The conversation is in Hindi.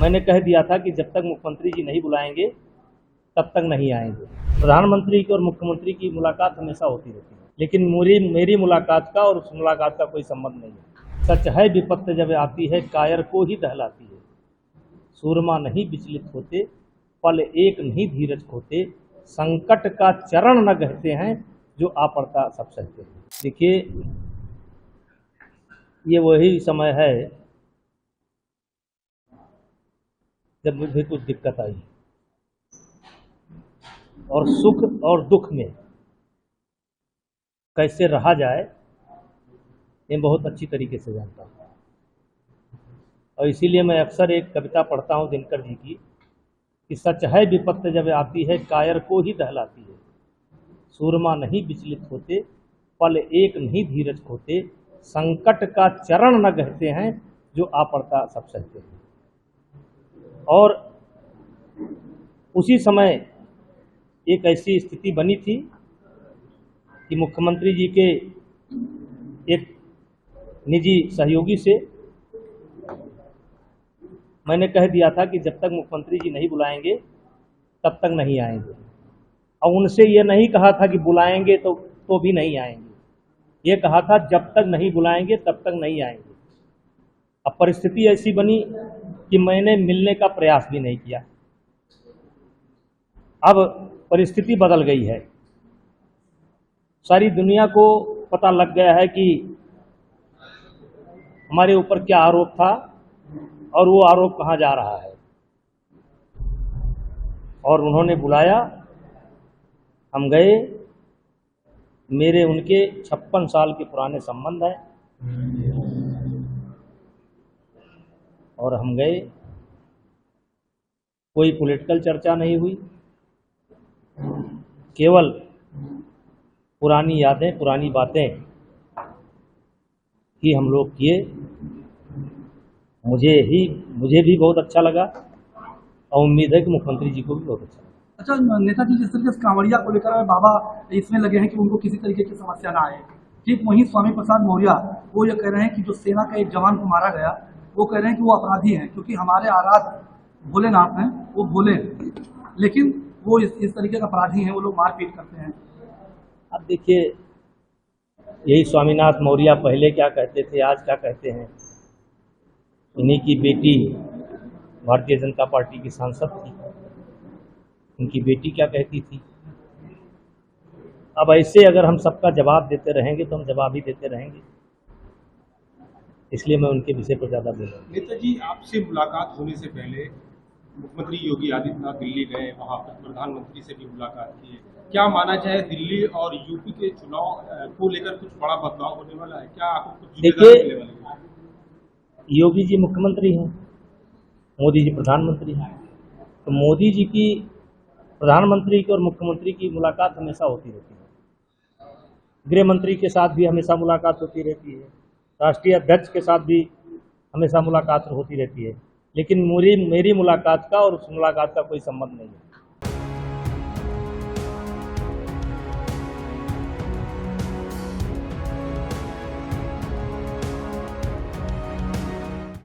मैंने कह दिया था कि जब तक मुख्यमंत्री जी नहीं बुलाएंगे तब तक नहीं आएंगे। प्रधानमंत्री की और मुख्यमंत्री की मुलाकात हमेशा होती रहती है, लेकिन मेरी मुलाकात का और उस मुलाकात का कोई संबंध नहीं है। सच है विपत्ति जब आती है कायर को ही दहलाती है, सूरमा नहीं विचलित होते, पल एक नहीं धीरज खोते, संकट का चरण न गहते हैं जो आ पड़ता सब सहते हैं। देखिए, ये वही समय है जब मुझे कुछ दिक्कत आई और सुख और दुख में कैसे रहा जाए ये बहुत अच्छी तरीके से जानता हूँ। और इसीलिए मैं अक्सर एक कविता पढ़ता हूँ दिनकर जी की कि सच है विपत्ति जब आती है कायर को ही दहलाती है, सूरमा नहीं विचलित होते, पल एक नहीं धीरज खोते, संकट का चरण न गहते हैं जो आ पड़ता सब सहते हैं। और उसी समय एक ऐसी स्थिति बनी थी कि मुख्यमंत्री जी के एक निजी सहयोगी से मैंने कह दिया था कि जब तक मुख्यमंत्री जी नहीं बुलाएंगे तब तक नहीं आएंगे। और उनसे ये नहीं कहा था कि बुलाएंगे तो भी नहीं आएंगे, ये कहा था जब तक नहीं बुलाएंगे तब तक नहीं आएंगे। अब परिस्थिति ऐसी बनी कि मैंने मिलने का प्रयास भी नहीं किया। अब परिस्थिति बदल गई है, सारी दुनिया को पता लग गया है कि हमारे ऊपर क्या आरोप था और वो आरोप कहाँ जा रहा है। और उन्होंने बुलाया, हम गए, मेरे उनके 56 साल के पुराने संबंध हैं और हम गए। कोई पॉलिटिकल चर्चा नहीं हुई, केवल पुरानी यादें पुरानी बातें ही हम लोग किए। मुझे भी बहुत अच्छा लगा और उम्मीद है कि मुख्यमंत्री जी को भी बहुत अच्छा लगा। अच्छा, नेताजी जिस तरीके से कांवड़िया को लेकर बाबा इसमें लगे हैं कि उनको किसी तरीके की समस्या ना आए, ठीक वहीं स्वामी प्रसाद मौर्य वो ये कह रहे हैं कि जो सेना का एक जवान को मारा गया वो कह रहे हैं कि वो अपराधी हैं क्योंकि हमारे आराध्य भोलेनाथ हैं, वो भोले हैं, लेकिन वो इस तरीके का अपराधी हैं, वो लोग मारपीट करते हैं। अब देखिए, यही स्वामीनाथ मौर्य पहले क्या कहते थे, आज क्या कहते हैं। इन्हीं की बेटी भारतीय जनता पार्टी की सांसद थी, उनकी बेटी क्या कहती थी। अब ऐसे अगर हम सबका जवाब देते रहेंगे तो हम जवाब ही देते रहेंगे, इसलिए मैं उनके विषय पर ज़्यादा बोलूँगा। नेताजी, आपसे मुलाकात होने से पहले मुख्यमंत्री योगी आदित्यनाथ दिल्ली गए, वहाँ पर प्रधानमंत्री से भी मुलाकात की है। क्या माना जाए दिल्ली और यूपी के चुनाव को लेकर कुछ बड़ा बदलाव होने वाला है? क्या आपको कुछ जिम्मेदारी मिलने वाली है? योगी जी मुख्यमंत्री हैं, मोदी जी प्रधानमंत्री हैं, तो मोदी जी की प्रधानमंत्री की और मुख्यमंत्री की मुलाकात हमेशा होती रहती है। गृह मंत्री के साथ भी हमेशा मुलाकात होती रहती है, राष्ट्रीय अध्यक्ष के साथ भी हमेशा मुलाकात होती रहती है, लेकिन मेरी मुलाकात का और उस मुलाकात का कोई संबंध नहीं है।